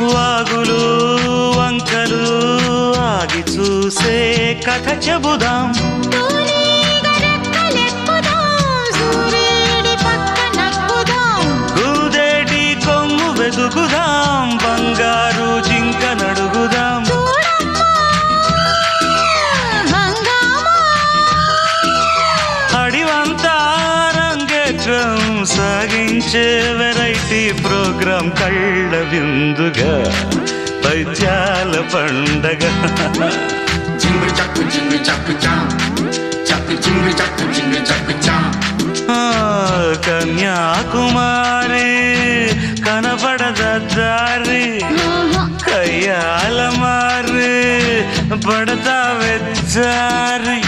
వాగులు వంకలు ఆగి చూసే కథ చెబుదాం. గూదేటి కొమ్ము వెతుకుదాం, బంగారు జింక నడుగుదాం. అడివంతా రంగేట్రం సాగించే వెరైటీ ప్రోగ్రాం కళ్ళ విందుగా పైత్యాల పండగ. కన్యాకుమారి కనపడద దారి, కయ్యాల మారి పడతా వెచ్చారి.